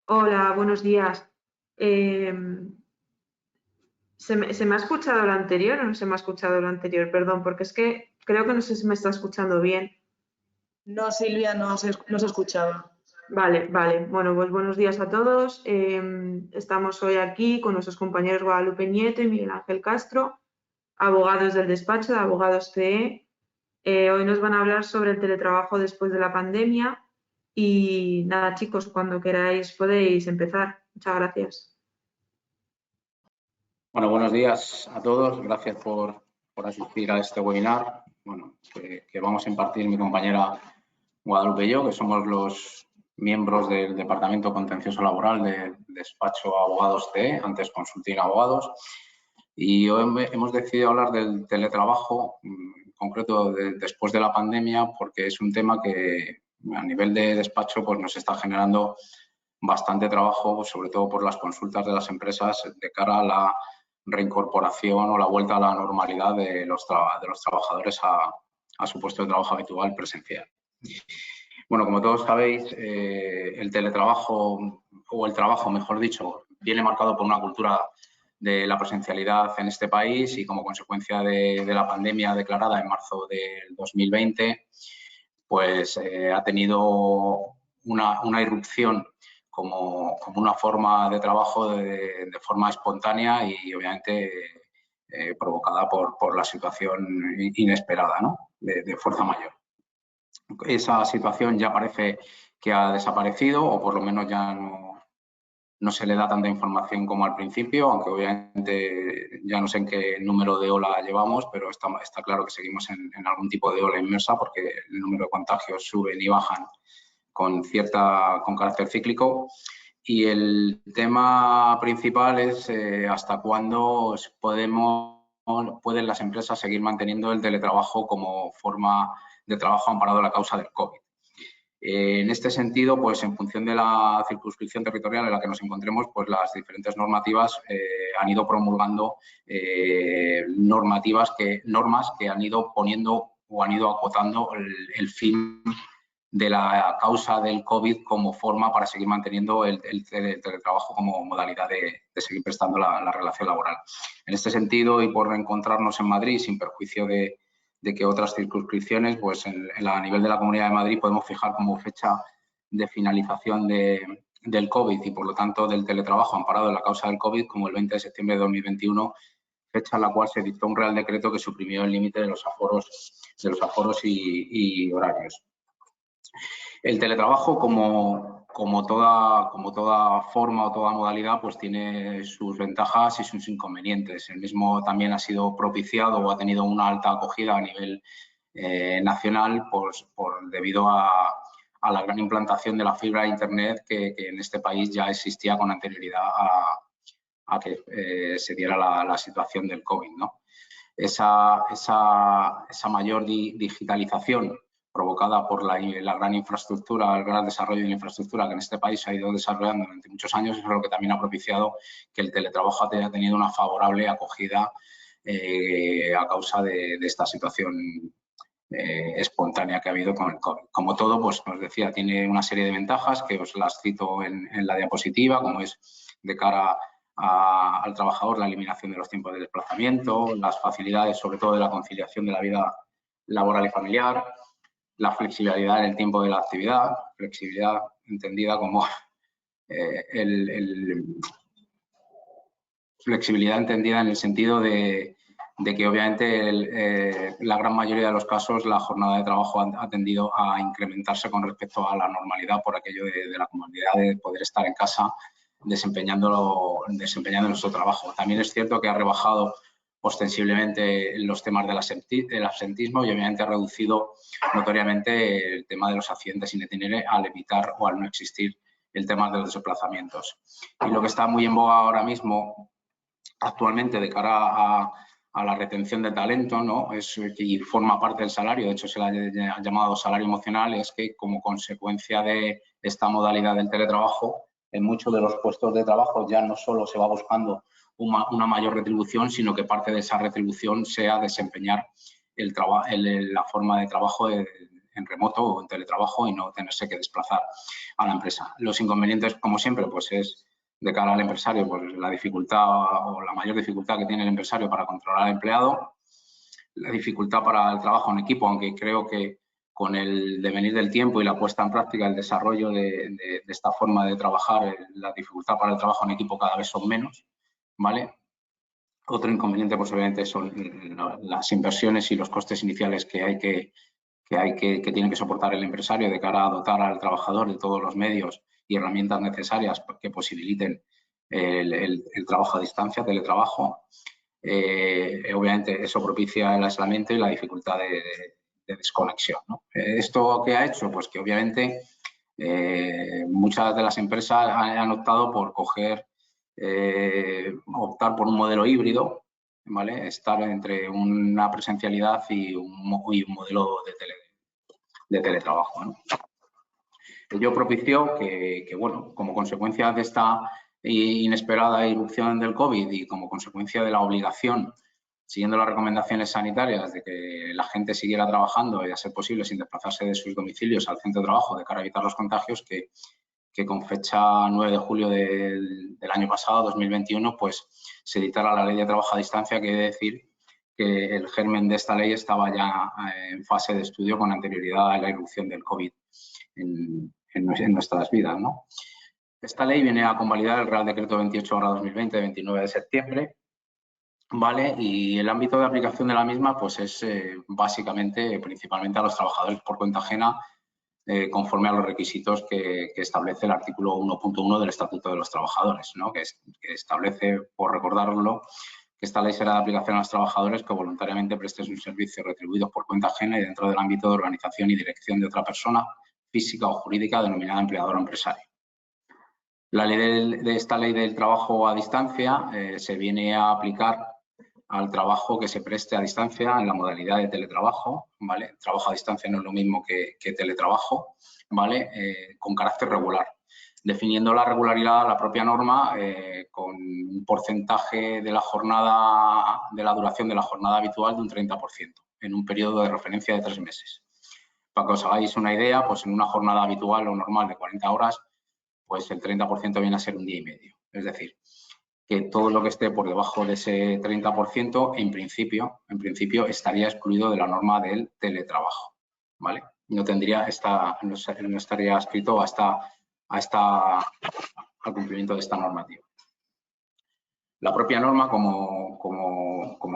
Hola, buenos días. Eh, ¿se me ha escuchado lo anterior o no se me ha escuchado lo anterior? Perdón, porque es que creo que no sé si me está escuchando bien. No, Silvia, no se escuchaba. Vale, vale. Bueno, pues buenos días a todos. Estamos hoy aquí con nuestros compañeros Guadalupe Nieto y Miguel Ángel Castro, abogados del despacho de Abogados CE. Hoy nos van a hablar sobre el teletrabajo después de la pandemia y nada, chicos, cuando queráis podéis empezar. Muchas gracias. Bueno, buenos días a todos. Gracias por asistir a este webinar que vamos a impartir mi compañera Guadalupe y yo, que somos los miembros del Departamento Contencioso Laboral del despacho Abogados CE, antes Consulting Abogados. Y hoy hemos decidido hablar del teletrabajo, en concreto después de la pandemia, porque es un tema que a nivel de despacho pues, nos está generando bastante trabajo, sobre todo por las consultas de las empresas de cara a la reincorporación o la vuelta a la normalidad de los trabajadores a su puesto de trabajo habitual presencial. Bueno, como todos sabéis, el teletrabajo, o el trabajo, mejor dicho, viene marcado por una cultura de la presencialidad en este país y como consecuencia de la pandemia declarada en marzo del 2020, pues ha tenido una irrupción como una forma de trabajo de forma espontánea y obviamente provocada por la situación inesperada, ¿no? de fuerza mayor. Esa situación ya parece que ha desaparecido o por lo menos ya no se le da tanta información como al principio, aunque obviamente ya no sé en qué número de ola llevamos, pero está claro que seguimos en algún tipo de ola inmersa porque el número de contagios suben y bajan con carácter cíclico. Y el tema principal es hasta cuándo pueden las empresas seguir manteniendo el teletrabajo como forma de trabajo amparado en la causa del COVID. En este sentido, pues en función de la circunscripción territorial en la que nos encontremos, pues las diferentes normativas han ido promulgando normas que han ido poniendo o han ido acotando el fin de la causa del COVID como forma para seguir manteniendo el teletrabajo como modalidad de seguir prestando la relación laboral. En este sentido, y por encontrarnos en Madrid, sin perjuicio de que otras circunscripciones, pues a nivel de la Comunidad de Madrid podemos fijar como fecha de finalización del COVID y, por lo tanto, del teletrabajo amparado en la causa del COVID como el 20 de septiembre de 2021, fecha en la cual se dictó un Real Decreto que suprimió el límite de los aforos y horarios. El teletrabajo, como toda forma o toda modalidad, pues tiene sus ventajas y sus inconvenientes. El mismo también ha sido propiciado o ha tenido una alta acogida a nivel nacional debido a la gran implantación de la fibra de Internet que en este país ya existía con anterioridad a que se diera la situación del COVID, ¿no? Esa mayor digitalización provocada por la gran infraestructura, el gran desarrollo de la infraestructura que en este país se ha ido desarrollando durante muchos años, es lo que también ha propiciado que el teletrabajo haya tenido una favorable acogida a causa de esta situación espontánea que ha habido con el COVID. Como todo, pues os decía, tiene una serie de ventajas que os las cito en la diapositiva, como es de cara al trabajador la eliminación de los tiempos de desplazamiento, las facilidades sobre todo de la conciliación de la vida laboral y familiar, la flexibilidad en el tiempo de la actividad, flexibilidad entendida como flexibilidad entendida en el sentido de que obviamente la gran mayoría de los casos la jornada de trabajo ha tendido a incrementarse con respecto a la normalidad por aquello de la comodidad de poder estar en casa desempeñando nuestro trabajo. También es cierto que ha rebajado ostensiblemente los temas del absentismo y obviamente ha reducido notoriamente el tema de los accidentes sin itinere al evitar o al no existir el tema de los desplazamientos. Y lo que está muy en boga ahora mismo actualmente de cara a la retención de talento, ¿no? Y forma parte del salario, de hecho se le ha llamado salario emocional, es que como consecuencia de esta modalidad del teletrabajo, en muchos de los puestos de trabajo ya no solo se va buscando una mayor retribución, sino que parte de esa retribución sea desempeñar la forma de trabajo en remoto o en teletrabajo y no tenerse que desplazar a la empresa. Los inconvenientes, como siempre, pues es de cara al empresario, pues la dificultad o la mayor dificultad que tiene el empresario para controlar al empleado, la dificultad para el trabajo en equipo, aunque creo que con el devenir del tiempo y la puesta en práctica, el desarrollo de esta forma de trabajar, la dificultad para el trabajo en equipo cada vez son menos, ¿vale? Otro inconveniente, pues obviamente, son las inversiones y los costes iniciales que tiene que soportar el empresario de cara a dotar al trabajador de todos los medios y herramientas necesarias que posibiliten el trabajo a distancia, teletrabajo. Obviamente, eso propicia el aislamiento y la dificultad de desconexión, ¿no? ¿Esto qué ha hecho? Pues que obviamente muchas de las empresas han optado por optar por un modelo híbrido, ¿vale? Estar entre una presencialidad y un modelo de teletrabajo, ¿no? Ello propició que, bueno, como consecuencia de esta inesperada irrupción del COVID y como consecuencia de la obligación, siguiendo las recomendaciones sanitarias, de que la gente siguiera trabajando y, a ser posible, sin desplazarse de sus domicilios al centro de trabajo de cara a evitar los contagios, que con fecha 9 de julio del año pasado, 2021, pues se dictara la Ley de Trabajo a Distancia, que quiere decir que el germen de esta ley estaba ya en fase de estudio con anterioridad a la irrupción del COVID en nuestras vidas, ¿no? Esta ley viene a convalidar el Real Decreto 28/2020 de 29 de septiembre, ¿vale? Y el ámbito de aplicación de la misma, pues es básicamente, principalmente a los trabajadores por cuenta ajena, conforme a los requisitos que establece el artículo 1.1 del Estatuto de los Trabajadores, ¿no? Que establece, por recordarlo, que esta ley será de aplicación a los trabajadores que voluntariamente presten sus servicios retribuidos por cuenta ajena y dentro del ámbito de organización y dirección de otra persona física o jurídica denominada empleador o empresario. La ley de esta ley del trabajo a distancia se viene a aplicar al trabajo que se preste a distancia en la modalidad de teletrabajo, ¿vale? Trabajo a distancia no es lo mismo que teletrabajo, ¿vale? Con carácter regular, definiendo la regularidad la propia norma con un porcentaje de la jornada, de la duración de la jornada habitual de un 30% en un periodo de referencia de 3 meses. Para que os hagáis una idea, pues en una jornada habitual o normal de 40 horas, pues el 30% viene a ser un día y medio. Es decir, que todo lo que esté por debajo de ese 30%, en principio estaría excluido de la norma del teletrabajo, ¿vale? No estaría adscrito al cumplimiento de esta normativa. La propia norma, como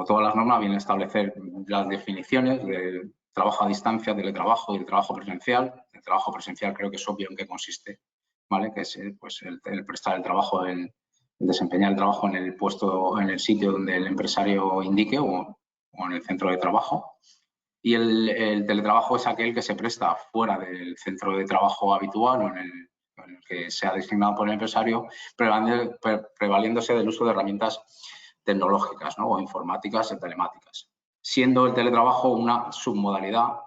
todas las normas, viene a establecer las definiciones del trabajo a distancia, teletrabajo y el trabajo presencial. El trabajo presencial creo que es obvio en qué consiste, ¿vale? Que es pues, el prestar el trabajo, el desempeñar el trabajo en el puesto, en el sitio donde el empresario indique o en el centro de trabajo. Y el teletrabajo es aquel que se presta fuera del centro de trabajo habitual o en el que sea designado por el empresario, prevaliéndose del uso de herramientas tecnológicas, ¿no? O informáticas y telemáticas, siendo el teletrabajo una submodalidad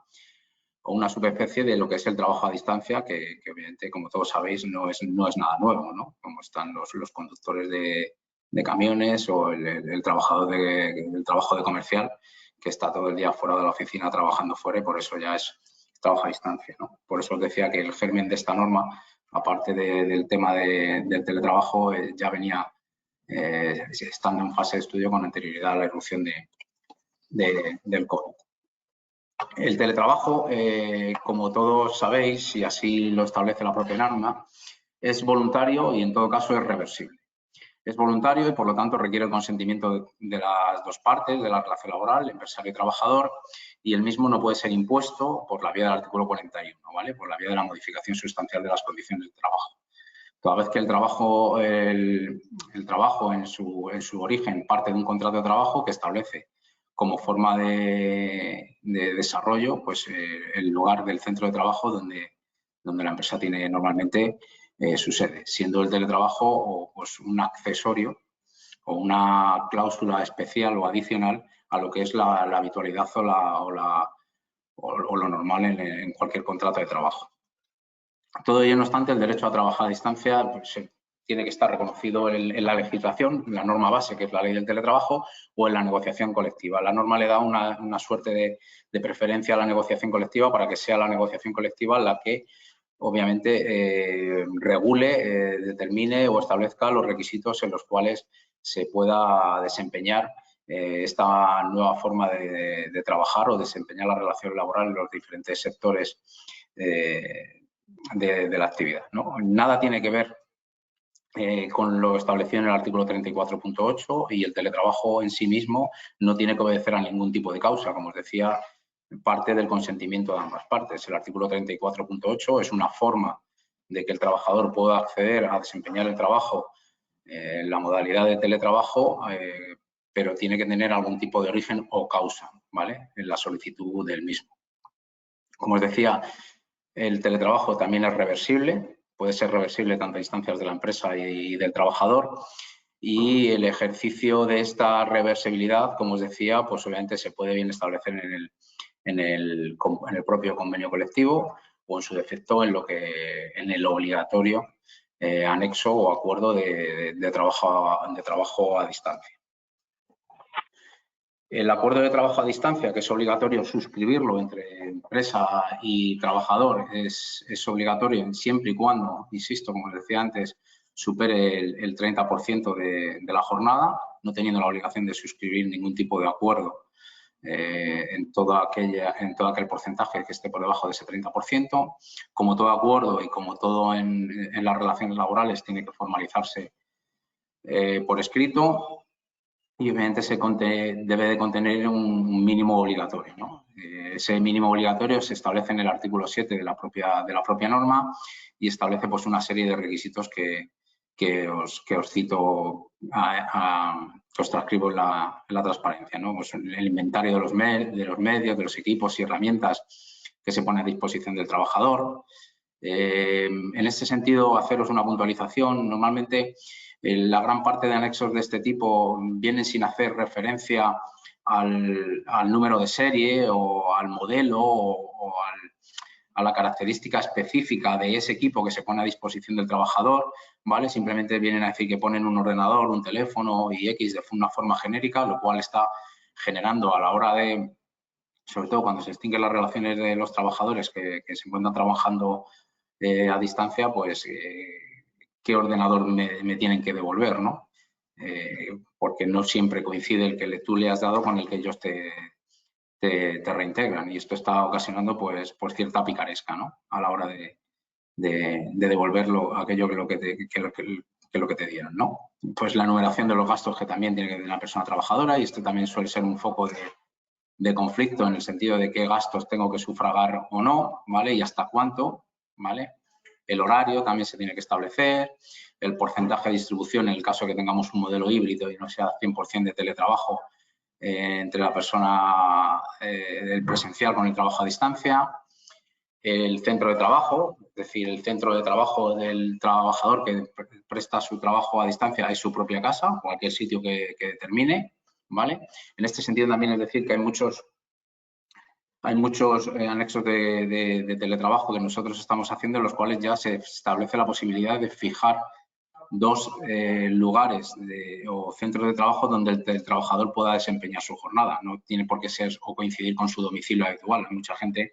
o una subespecie de lo que es el trabajo a distancia, que obviamente, como todos sabéis, no es nada nuevo, ¿no? Como están los conductores de camiones o el trabajador del trabajo de comercial, que está todo el día fuera de la oficina trabajando fuera y por eso ya es trabajo a distancia, ¿no? Por eso os decía que el germen de esta norma, aparte del tema del teletrabajo, ya venía estando en fase de estudio con anterioridad a la irrupción del COVID. El teletrabajo, como todos sabéis, y así lo establece la propia norma, es voluntario y en todo caso es reversible. Es voluntario y por lo tanto requiere el consentimiento de las dos partes de la relación laboral, el empresario y trabajador, y el mismo no puede ser impuesto por la vía del artículo 41, ¿vale? Por la vía de la modificación sustancial de las condiciones del trabajo. Toda vez que el trabajo en su origen parte de un contrato de trabajo que establece como forma de desarrollo, pues el lugar del centro de trabajo donde la empresa tiene normalmente su sede, siendo el teletrabajo o pues un accesorio o una cláusula especial o adicional a lo que es la habitualidad o lo normal en cualquier contrato de trabajo. Todo ello, no obstante, el derecho a trabajar a distancia pues, tiene que estar reconocido en la legislación, en la norma base, que es la ley del teletrabajo, o en la negociación colectiva. La norma le da una suerte de preferencia a la negociación colectiva para que sea la negociación colectiva la que obviamente regule, determine o establezca los requisitos en los cuales se pueda desempeñar esta nueva forma de trabajar o desempeñar la relación laboral en los diferentes sectores de la actividad, ¿no? Nada tiene que ver con lo establecido en el artículo 34.8 y el teletrabajo en sí mismo no tiene que obedecer a ningún tipo de causa, como os decía, parte del consentimiento de ambas partes. El artículo 34.8 es una forma de que el trabajador pueda acceder a desempeñar el trabajo en la modalidad de teletrabajo, pero tiene que tener algún tipo de origen o causa, ¿vale?, en la solicitud del mismo. Como os decía, el teletrabajo también es reversible, puede ser reversible tanto a instancias de la empresa y del trabajador, y el ejercicio de esta reversibilidad, como os decía, pues obviamente se puede bien establecer en el propio convenio colectivo o en su defecto en el obligatorio anexo o acuerdo de trabajo a distancia. El acuerdo de trabajo a distancia, que es obligatorio suscribirlo entre empresa y trabajador, es obligatorio siempre y cuando, insisto, como os decía antes, supere el 30% de la jornada, no teniendo la obligación de suscribir ningún tipo de acuerdo en todo aquel porcentaje que esté por debajo de ese 30%. Como todo acuerdo y como todo en las relaciones laborales, tiene que formalizarse por escrito. Y obviamente debe de contener un mínimo obligatorio, ¿no? Ese mínimo obligatorio se establece en el artículo 7 de la propia norma y establece pues una serie de requisitos que os cito, que os transcribo en la transparencia, ¿no? Pues el inventario de los medios, de los equipos y herramientas que se pone a disposición del trabajador. En este sentido, haceros una puntualización. Normalmente la gran parte de anexos de este tipo vienen sin hacer referencia al número de serie o al modelo o a la característica específica de ese equipo que se pone a disposición del trabajador, ¿vale? Simplemente vienen a decir que ponen un ordenador, un teléfono y X de una forma genérica, lo cual está generando a la hora de, sobre todo cuando se extinguen las relaciones de los trabajadores que se encuentran trabajando a distancia, pues qué ordenador me tienen que devolver, ¿no? Porque no siempre coincide el que tú le has dado con el que ellos te reintegran, y esto está ocasionando pues cierta picaresca, ¿no?, a la hora de devolverlo aquello que te dieron, ¿no? Pues la enumeración de los gastos que también tiene que tener la persona trabajadora, y esto también suele ser un foco de conflicto en el sentido de qué gastos tengo que sufragar o no, ¿vale? Y hasta cuánto, ¿vale? El horario también se tiene que establecer, el porcentaje de distribución en el caso que tengamos un modelo híbrido y no sea 100% de teletrabajo entre la persona del presencial con el trabajo a distancia, el centro de trabajo, es decir, el centro de trabajo del trabajador que presta su trabajo a distancia es su propia casa, cualquier sitio que determine, ¿vale? En este sentido también es decir que hay muchos anexos de teletrabajo que nosotros estamos haciendo, en los cuales ya se establece la posibilidad de fijar dos lugares o centros de trabajo donde el trabajador pueda desempeñar su jornada. No tiene por qué ser o coincidir con su domicilio habitual. Hay mucha gente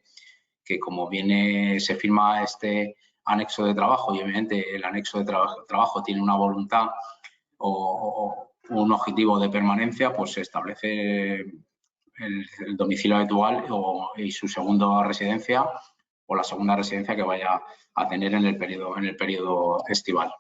que, como se firma este anexo de trabajo y obviamente el anexo de trabajo tiene una voluntad o un objetivo de permanencia, pues se establece el domicilio habitual y su segunda residencia o la segunda residencia que vaya a tener en el periodo estival.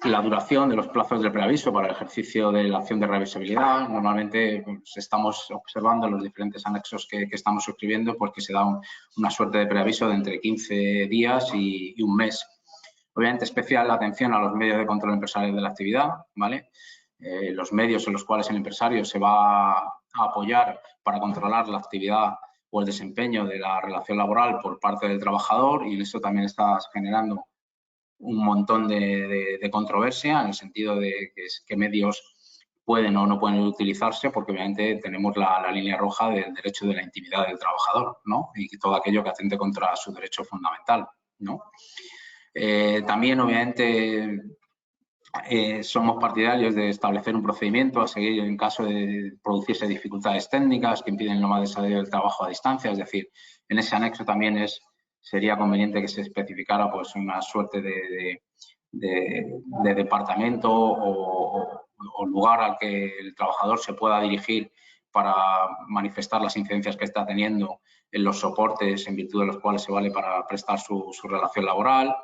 La duración de los plazos de preaviso para el ejercicio de la acción de reversibilidad. Normalmente pues, estamos observando en los diferentes anexos que estamos suscribiendo, pues que se da una suerte de preaviso de entre 15 días y un mes. Obviamente, especial atención a los medios de control empresarial de la actividad, ¿vale? Los medios en los cuales el empresario se va a apoyar para controlar la actividad o el desempeño de la relación laboral por parte del trabajador, y eso también está generando un montón de controversia en el sentido de qué medios pueden o no pueden utilizarse, porque obviamente tenemos la línea roja del derecho de la intimidad del trabajador, ¿no? Y todo aquello que atente contra su derecho fundamental, ¿no? También, obviamente, somos partidarios de establecer un procedimiento a seguir en caso de producirse dificultades técnicas que impiden lo más desarrollo del trabajo a distancia. Es decir, en ese anexo también sería conveniente que se especificara pues, una suerte de departamento o lugar al que el trabajador se pueda dirigir para manifestar las incidencias que está teniendo en los soportes en virtud de los cuales se vale para prestar su relación laboral,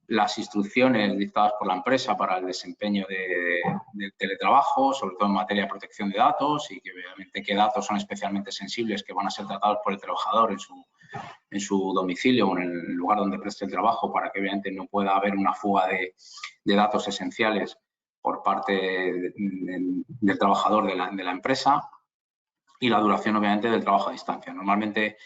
las instrucciones dictadas por la empresa para el desempeño del teletrabajo, sobre todo en materia de protección de datos y que obviamente qué datos son especialmente sensibles que van a ser tratados por el trabajador en su domicilio o en el lugar donde preste el trabajo para que obviamente no pueda haber una fuga de datos esenciales por parte del trabajador de la empresa y la duración obviamente del trabajo a distancia. Normalmente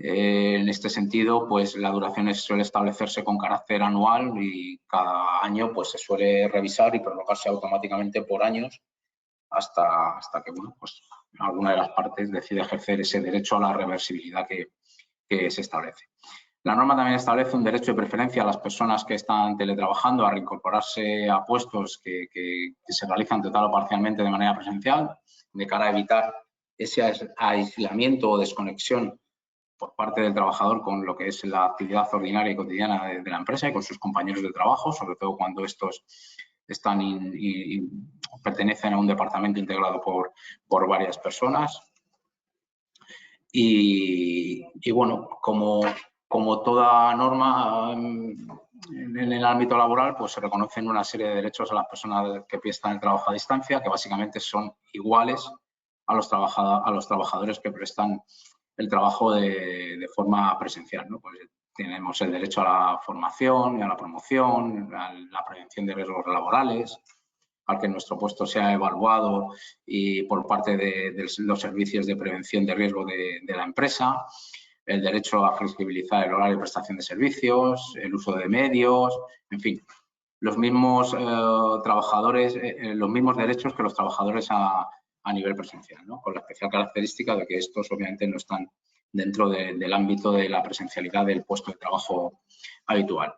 en este sentido, pues la duración suele establecerse con carácter anual y cada año pues se suele revisar y prorrogarse automáticamente por años hasta que bueno, pues alguna de las partes decide ejercer ese derecho a la reversibilidad que se establece. La norma también establece un derecho de preferencia a las personas que están teletrabajando a reincorporarse a puestos que se realizan total o parcialmente de manera presencial, de cara a evitar ese aislamiento o desconexión por parte del trabajador con lo que es la actividad ordinaria y cotidiana de la empresa y con sus compañeros de trabajo, sobre todo cuando estos están pertenecen a un departamento integrado por varias personas. Y bueno, como toda norma en el ámbito laboral, pues se reconocen una serie de derechos a las personas que prestan el trabajo a distancia, que básicamente son iguales a los trabajadores que prestan el trabajo de forma presencial, ¿no? Pues tenemos el derecho a la formación y a la promoción, a la prevención de riesgos laborales, al que nuestro puesto sea evaluado y por parte de los servicios de prevención de riesgo de la empresa, el derecho a flexibilizar el horario de prestación de servicios, el uso de medios, en fin, los mismos trabajadores, los mismos derechos que los trabajadores a nivel presencial, ¿no? Con la especial característica de que estos obviamente no están dentro del ámbito de la presencialidad del puesto de trabajo habitual.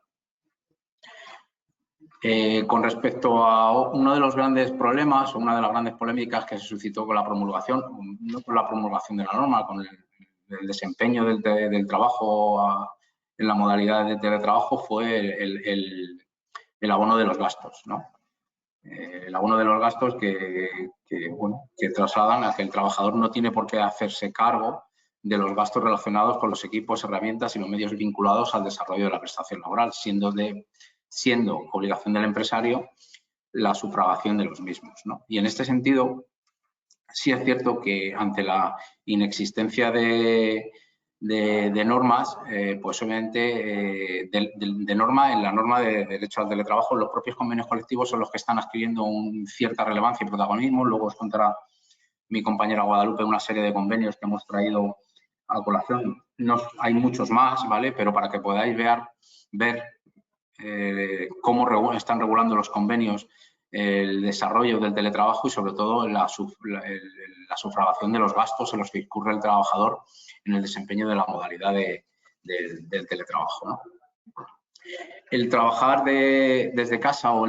Con respecto a uno de los grandes problemas o una de las grandes polémicas que se suscitó con la promulgación, no con la promulgación de la norma, con el desempeño del trabajo en la modalidad de teletrabajo fue el abono de los gastos, ¿no? El abono de los gastos que trasladan a que el trabajador no tiene por qué hacerse cargo de los gastos relacionados con los equipos, herramientas y los medios vinculados al desarrollo de la prestación laboral, siendo obligación del empresario la sufragación de los mismos, ¿no? Y en este sentido, sí es cierto que ante la inexistencia de normas, pues obviamente de norma, en la norma de derecho al teletrabajo, los propios convenios colectivos son los que están adquiriendo cierta relevancia y protagonismo. Luego os contará mi compañera Guadalupe una serie de convenios que hemos traído a colación. Hay muchos más, ¿vale? Pero para que podáis ver cómo están regulando los convenios el desarrollo del teletrabajo y sobre todo la sufragación de los gastos en los que incurre el trabajador en el desempeño de la modalidad del teletrabajo, ¿no? El trabajar desde casa o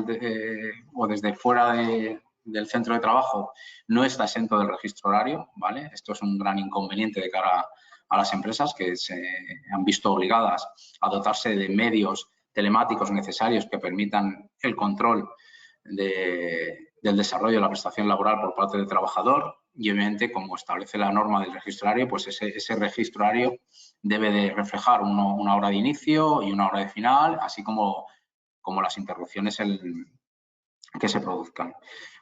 desde fuera del centro de trabajo no está exento del registro horario, ¿vale? Esto es un gran inconveniente de cara a las empresas que se han visto obligadas a dotarse de medios telemáticos necesarios que permitan el control del desarrollo de la prestación laboral por parte del trabajador y, obviamente, como establece la norma del registro horario, pues ese registro horario debe de reflejar una hora de inicio y una hora de final, así como las interrupciones que se produzcan.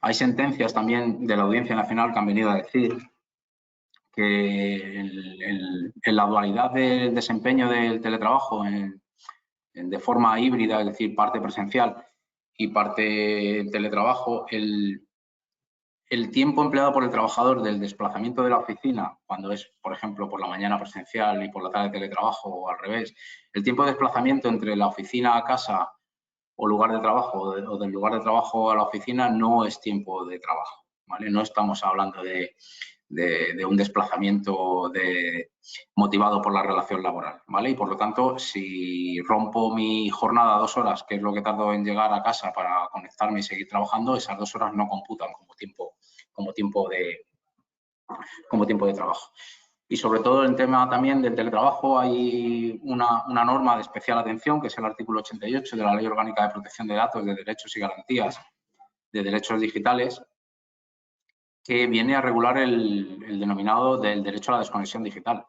Hay sentencias también de la Audiencia Nacional que han venido a decir que en la dualidad del desempeño del teletrabajo de forma híbrida, es decir, parte presencial y parte teletrabajo, el tiempo empleado por el trabajador del desplazamiento de la oficina, cuando es, por ejemplo, por la mañana presencial y por la tarde teletrabajo o al revés, el tiempo de desplazamiento entre la oficina a casa o lugar de trabajo o del lugar de trabajo a la oficina no es tiempo de trabajo, ¿vale? No estamos hablando de de un desplazamiento motivado por la relación laboral, ¿vale? Y por lo tanto, si rompo mi jornada 2 horas, que es lo que tardo en llegar a casa para conectarme y seguir trabajando, esas 2 horas no computan como tiempo de trabajo. Y sobre todo en tema también del teletrabajo hay una norma de especial atención, que es el artículo 88 de la Ley Orgánica de Protección de Datos de Derechos y Garantías de Derechos Digitales, que viene a regular el denominado del derecho a la desconexión digital.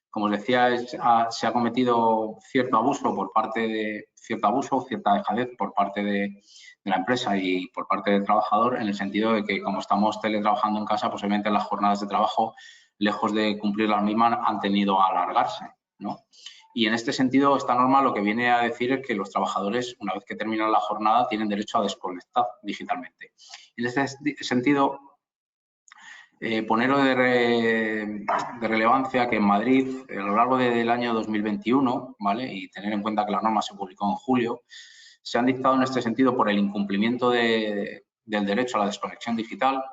Como os decía, se ha cometido cierto abuso o cierta dejadez por parte de la empresa y por parte del trabajador, en el sentido de que, como estamos teletrabajando en casa, posiblemente las jornadas de trabajo, lejos de cumplir las mismas, han tenido a alargarse, ¿no? Y en este sentido, esta norma lo que viene a decir es que los trabajadores, una vez que terminan la jornada, tienen derecho a desconectar digitalmente. En este sentido, poner de relevancia que en Madrid, a lo largo del año 2021, ¿vale? Y tener en cuenta que la norma se publicó en julio, se han dictado en este sentido, por el incumplimiento del derecho a la desconexión digital,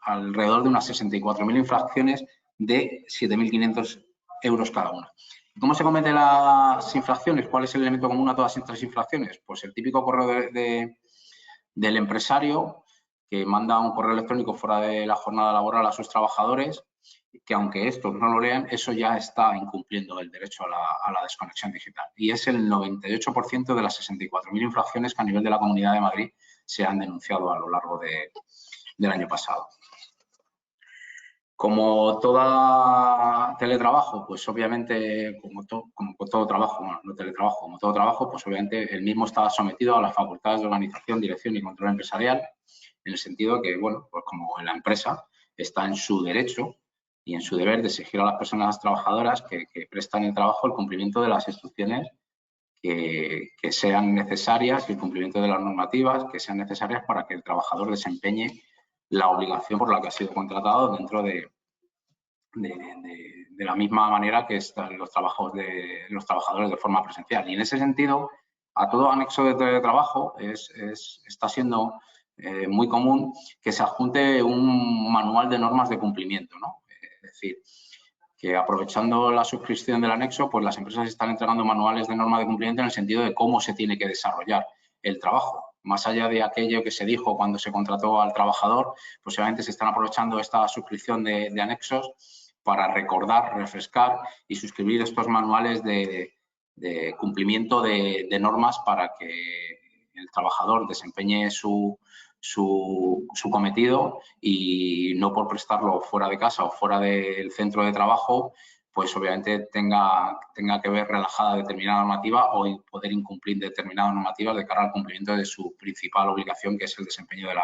alrededor de unas 64.000 infracciones de 7.500 euros cada una. ¿Cómo se cometen las infracciones? ¿Cuál es el elemento común a todas estas infracciones? Pues el típico correo del empresario, que manda un correo electrónico fuera de la jornada laboral a sus trabajadores, que aunque estos no lo lean, eso ya está incumpliendo el derecho a la desconexión digital. Y es el 98% de las 64.000 infracciones que a nivel de la Comunidad de Madrid se han denunciado a lo largo del año pasado. Como todo teletrabajo, pues obviamente, como todo trabajo, bueno, no teletrabajo, como todo trabajo, pues obviamente el mismo está sometido a las facultades de organización, dirección y control empresarial, en el sentido que, bueno, pues como la empresa está en su derecho y en su deber de exigir a las personas trabajadoras que prestan el trabajo el cumplimiento de las instrucciones que sean necesarias y el cumplimiento de las normativas que sean necesarias para que el trabajador desempeñe la obligación por la que ha sido contratado dentro de la misma manera que están los trabajadores de forma presencial. Y en ese sentido, a todo anexo de teletrabajo está siendo muy común que se adjunte un manual de normas de cumplimiento, ¿no? Es decir, que aprovechando la suscripción del anexo, pues las empresas están entregando manuales de norma de cumplimiento en el sentido de cómo se tiene que desarrollar el trabajo. Más allá de aquello que se dijo cuando se contrató al trabajador, pues obviamente se están aprovechando esta suscripción de anexos para recordar, refrescar y suscribir estos manuales de cumplimiento de normas para que el trabajador desempeñe su cometido y no por prestarlo fuera de casa o fuera del centro de trabajo, pues obviamente tenga que ver relajada determinada normativa o poder incumplir determinadas normativas de cara al cumplimiento de su principal obligación, que es el desempeño de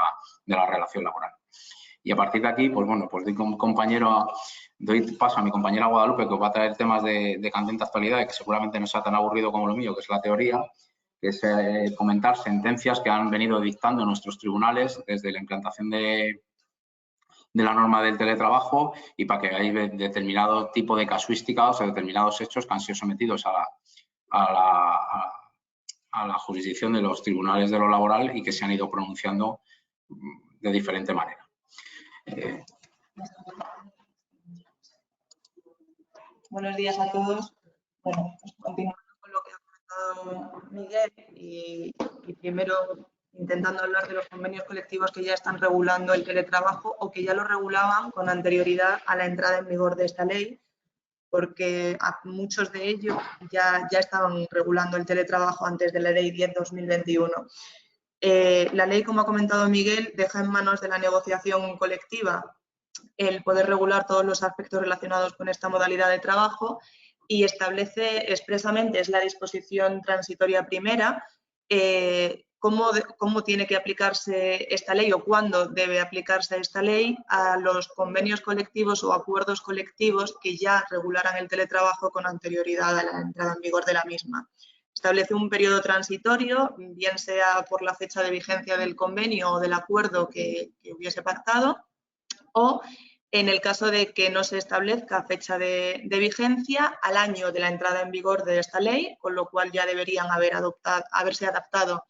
la relación laboral. Y a partir de aquí, pues bueno, pues doy paso a mi compañera Guadalupe, que os va a traer temas de candente actualidad y que seguramente no sea tan aburrido como lo mío, que es la teoría, que es comentar sentencias que han venido dictando nuestros tribunales desde la implantación de la norma del teletrabajo y para que veáis determinado tipo de casuísticas o determinados hechos que han sido sometidos a la jurisdicción de los tribunales de lo laboral y que se han ido pronunciando de diferente manera. Buenos días a todos. Bueno, pues continuando con lo que ha comentado Miguel y primero intentando hablar de los convenios colectivos que ya están regulando el teletrabajo o que ya lo regulaban con anterioridad a la entrada en vigor de esta ley, porque muchos de ellos ya estaban regulando el teletrabajo antes de la ley 10/2021. La ley, como ha comentado Miguel, deja en manos de la negociación colectiva el poder regular todos los aspectos relacionados con esta modalidad de trabajo y establece expresamente, es la disposición transitoria primera, cómo tiene que aplicarse esta ley o cuándo debe aplicarse esta ley a los convenios colectivos o acuerdos colectivos que ya regularan el teletrabajo con anterioridad a la entrada en vigor de la misma. Establece un periodo transitorio, bien sea por la fecha de vigencia del convenio o del acuerdo que hubiese pactado, o en el caso de que no se establezca fecha de vigencia, al año de la entrada en vigor de esta ley, con lo cual ya deberían haberse adaptado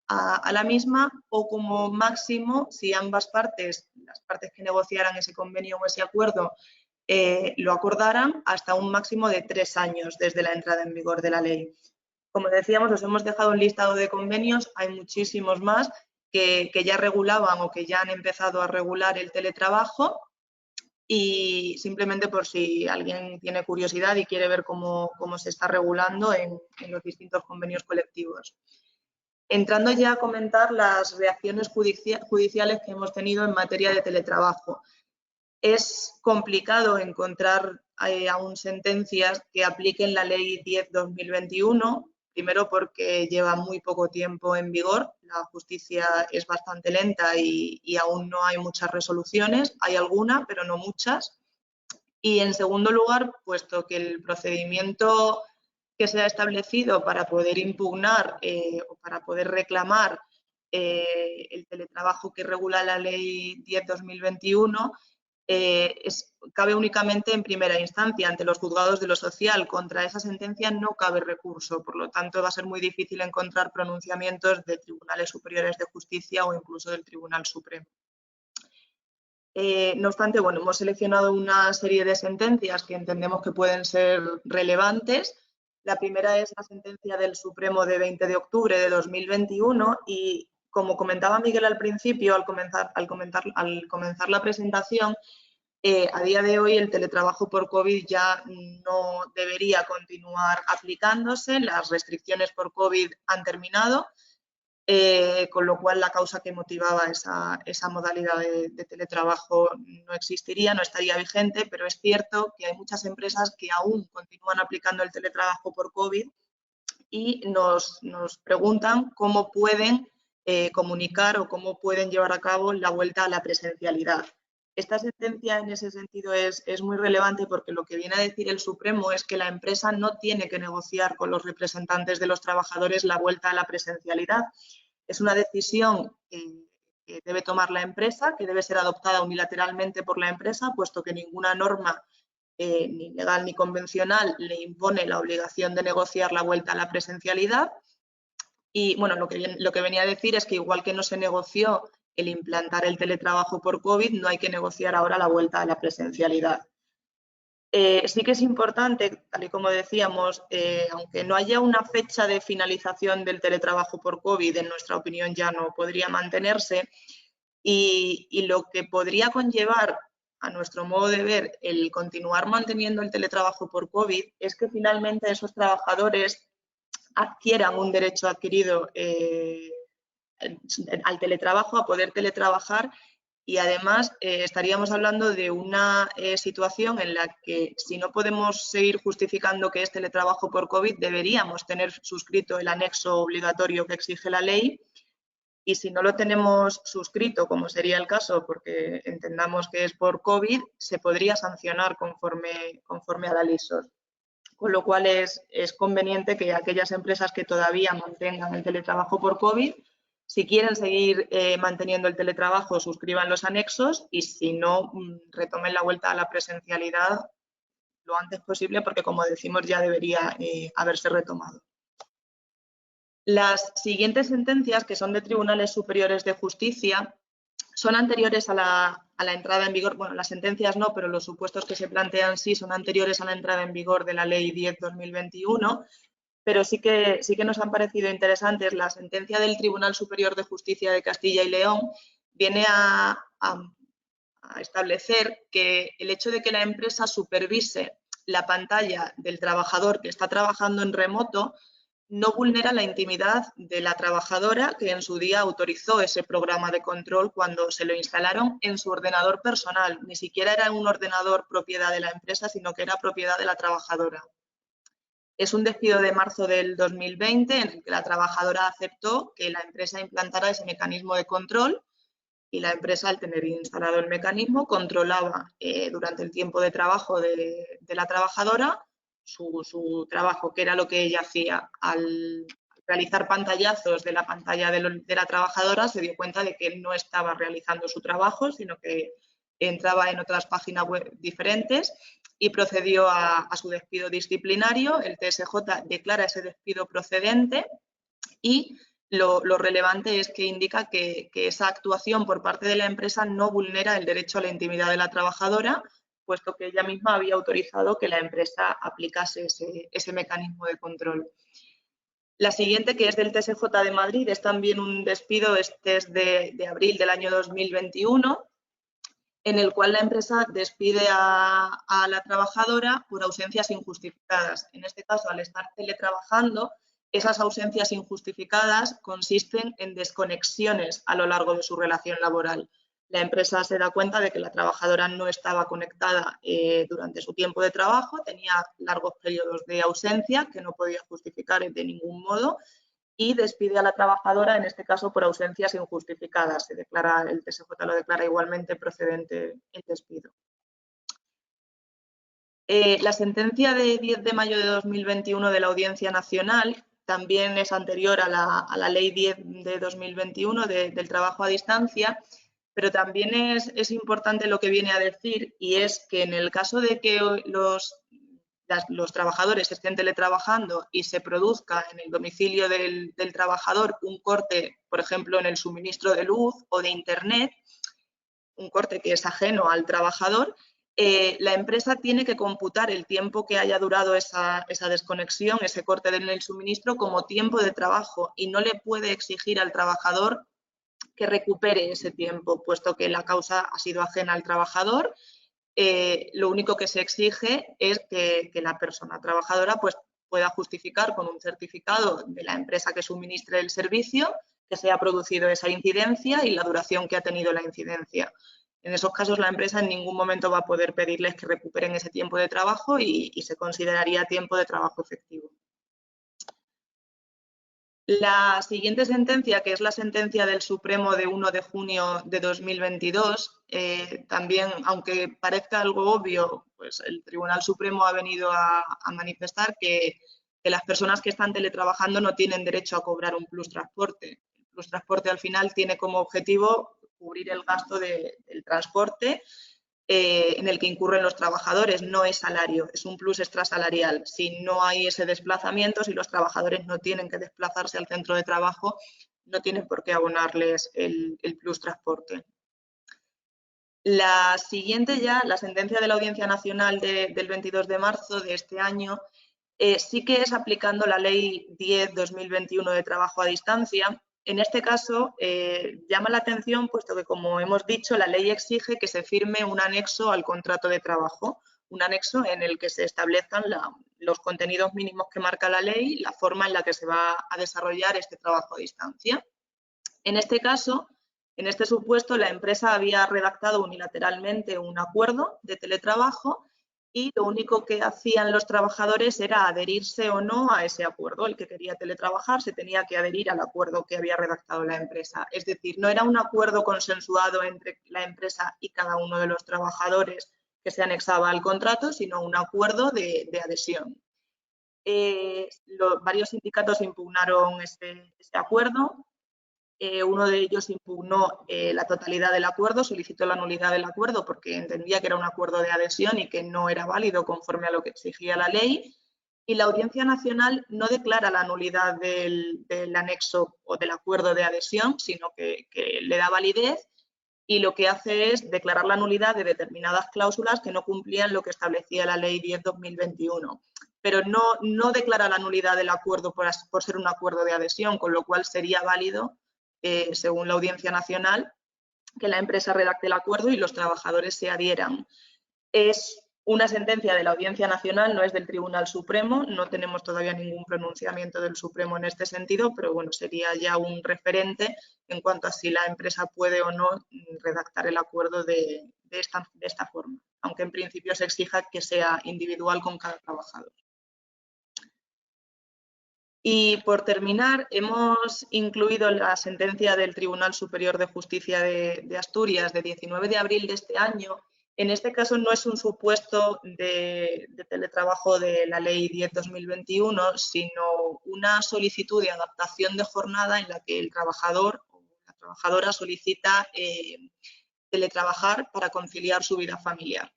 a la misma, o como máximo, si ambas partes, las partes que negociaran ese convenio o ese acuerdo, lo acordaran, hasta un máximo de 3 años desde la entrada en vigor de la ley. Como decíamos, os hemos dejado un listado de convenios, hay muchísimos más que ya regulaban o que ya han empezado a regular el teletrabajo, y simplemente por si alguien tiene curiosidad y quiere ver cómo se está regulando en los distintos convenios colectivos. Entrando ya a comentar las reacciones judiciales que hemos tenido en materia de teletrabajo. Es complicado encontrar aún sentencias que apliquen la Ley 10/2021, primero porque lleva muy poco tiempo en vigor, la justicia es bastante lenta y aún no hay muchas resoluciones, hay alguna, pero no muchas. Y en segundo lugar, puesto que el procedimiento que se ha establecido para poder impugnar o para poder reclamar el teletrabajo que regula la Ley 10/2021 cabe únicamente en primera instancia ante los juzgados de lo social. Contra esa sentencia no cabe recurso, por lo tanto va a ser muy difícil encontrar pronunciamientos de tribunales superiores de justicia o incluso del Tribunal Supremo. No obstante, bueno, hemos seleccionado una serie de sentencias que entendemos que pueden ser relevantes. La primera es la sentencia del Supremo de 20 de octubre de 2021 y, como comentaba Miguel al principio, al comenzar la presentación, a día de hoy el teletrabajo por COVID ya no debería continuar aplicándose, las restricciones por COVID han terminado, con lo cual la causa que motivaba esa modalidad de teletrabajo no existiría, no estaría vigente, pero es cierto que hay muchas empresas que aún continúan aplicando el teletrabajo por COVID y nos preguntan cómo pueden comunicar o cómo pueden llevar a cabo la vuelta a la presencialidad. Esta sentencia en ese sentido es muy relevante porque lo que viene a decir el Supremo es que la empresa no tiene que negociar con los representantes de los trabajadores la vuelta a la presencialidad. Es una decisión que debe tomar la empresa, que debe ser adoptada unilateralmente por la empresa, puesto que ninguna norma ni legal ni convencional le impone la obligación de negociar la vuelta a la presencialidad. Y bueno, lo que venía a decir es que igual que no se negoció el implantar el teletrabajo por COVID, no hay que negociar ahora la vuelta a la presencialidad. Sí que es importante, tal y como decíamos, aunque no haya una fecha de finalización del teletrabajo por COVID, en nuestra opinión ya no podría mantenerse, y lo que podría conllevar, a nuestro modo de ver, el continuar manteniendo el teletrabajo por COVID es que finalmente esos trabajadores adquieran un derecho adquirido al teletrabajo, a poder teletrabajar, y además estaríamos hablando de una situación en la que, si no podemos seguir justificando que es teletrabajo por COVID, deberíamos tener suscrito el anexo obligatorio que exige la ley, y si no lo tenemos suscrito, como sería el caso, porque entendamos que es por COVID, se podría sancionar conforme a la LISOS. Con lo cual es conveniente que aquellas empresas que todavía mantengan el teletrabajo por COVID, si quieren seguir manteniendo el teletrabajo, suscriban los anexos, y si no, retomen la vuelta a la presencialidad lo antes posible, porque, como decimos, ya debería haberse retomado. Las siguientes sentencias, que son de tribunales superiores de justicia, son anteriores a la entrada en vigor. Bueno, las sentencias no, pero los supuestos que se plantean sí son anteriores a la entrada en vigor de la Ley 10/2021, pero sí que nos han parecido interesantes. La sentencia del Tribunal Superior de Justicia de Castilla y León viene a establecer que el hecho de que la empresa supervise la pantalla del trabajador que está trabajando en remoto no vulnera la intimidad de la trabajadora que en su día autorizó ese programa de control cuando se lo instalaron en su ordenador personal. Ni siquiera era un ordenador propiedad de la empresa, sino que era propiedad de la trabajadora. Es un despido de marzo del 2020 en el que la trabajadora aceptó que la empresa implantara ese mecanismo de control, y la empresa, al tener instalado el mecanismo, controlaba durante el tiempo de trabajo de la trabajadora su trabajo, que era lo que ella hacía. Al realizar pantallazos de la pantalla de la trabajadora, se dio cuenta de que no estaba realizando su trabajo, sino que entraba en otras páginas web diferentes, y procedió a su despido disciplinario. El TSJ declara ese despido procedente y lo relevante es que indica que esa actuación por parte de la empresa no vulnera el derecho a la intimidad de la trabajadora, puesto que ella misma había autorizado que la empresa aplicase ese mecanismo de control. La siguiente, que es del TSJ de Madrid, es también un despido, este es de abril del año 2021, en el cual la empresa despide a la trabajadora por ausencias injustificadas. En este caso, al estar teletrabajando, esas ausencias injustificadas consisten en desconexiones a lo largo de su relación laboral. La empresa se da cuenta de que la trabajadora no estaba conectada durante su tiempo de trabajo, tenía largos periodos de ausencia que no podía justificar de ningún modo y despide a la trabajadora, en este caso por ausencias injustificadas. El TSJ lo declara igualmente procedente el despido. La sentencia de 10 de mayo de 2021 de la Audiencia Nacional también es anterior a la Ley 10 de 2021 del trabajo a distancia, pero también es importante lo que viene a decir, y es que en el caso de que los trabajadores estén teletrabajando y se produzca en el domicilio del trabajador un corte, por ejemplo, en el suministro de luz o de Internet, un corte que es ajeno al trabajador, la empresa tiene que computar el tiempo que haya durado esa desconexión, ese corte en el suministro, como tiempo de trabajo y no le puede exigir al trabajador que recupere ese tiempo, puesto que la causa ha sido ajena al trabajador. Lo único que se exige es que la persona trabajadora pues, pueda justificar con un certificado de la empresa que suministre el servicio que se ha producido esa incidencia y la duración que ha tenido la incidencia. En esos casos, la empresa en ningún momento va a poder pedirles que recuperen ese tiempo de trabajo y se consideraría tiempo de trabajo efectivo. La siguiente sentencia, que es la sentencia del Supremo de 1 de junio de 2022, también, aunque parezca algo obvio, pues el Tribunal Supremo ha venido a manifestar que las personas que están teletrabajando no tienen derecho a cobrar un plus transporte. El plus transporte al final tiene como objetivo cubrir el gasto del transporte en el que incurren los trabajadores, no es salario, es un plus extrasalarial. Si no hay ese desplazamiento, si los trabajadores no tienen que desplazarse al centro de trabajo, no tienen por qué abonarles el plus transporte. La siguiente ya, la sentencia de la Audiencia Nacional del 22 de marzo de este año, sí que es aplicando la Ley 10/2021 de trabajo a distancia. En este caso, llama la atención, puesto que, como hemos dicho, la ley exige que se firme un anexo al contrato de trabajo, un anexo en el que se establezcan los contenidos mínimos que marca la ley, la forma en la que se va a desarrollar este trabajo a distancia. En este caso, en este supuesto, la empresa había redactado unilateralmente un acuerdo de teletrabajo y lo único que hacían los trabajadores era adherirse o no a ese acuerdo. El que quería teletrabajar se tenía que adherir al acuerdo que había redactado la empresa. Es decir, no era un acuerdo consensuado entre la empresa y cada uno de los trabajadores que se anexaba al contrato, sino un acuerdo de adhesión. Varios sindicatos impugnaron este acuerdo. Uno de ellos impugnó la totalidad del acuerdo, solicitó la nulidad del acuerdo porque entendía que era un acuerdo de adhesión y que no era válido conforme a lo que exigía la ley. Y la Audiencia Nacional no declara la nulidad del anexo o del acuerdo de adhesión, sino que le da validez y lo que hace es declarar la nulidad de determinadas cláusulas que no cumplían lo que establecía la Ley 10/2021. Pero no declara la nulidad del acuerdo por ser un acuerdo de adhesión, con lo cual sería válido, según la Audiencia Nacional, que la empresa redacte el acuerdo y los trabajadores se adhieran. Es una sentencia de la Audiencia Nacional, no es del Tribunal Supremo, no tenemos todavía ningún pronunciamiento del Supremo en este sentido, pero bueno, sería ya un referente en cuanto a si la empresa puede o no redactar el acuerdo de esta forma, aunque en principio se exija que sea individual con cada trabajador. Y por terminar, hemos incluido la sentencia del Tribunal Superior de Justicia de Asturias de 19 de abril de este año. En este caso no es un supuesto de teletrabajo de la Ley 10/2021, sino una solicitud de adaptación de jornada en la que el trabajador o la trabajadora solicita teletrabajar para conciliar su vida familiar.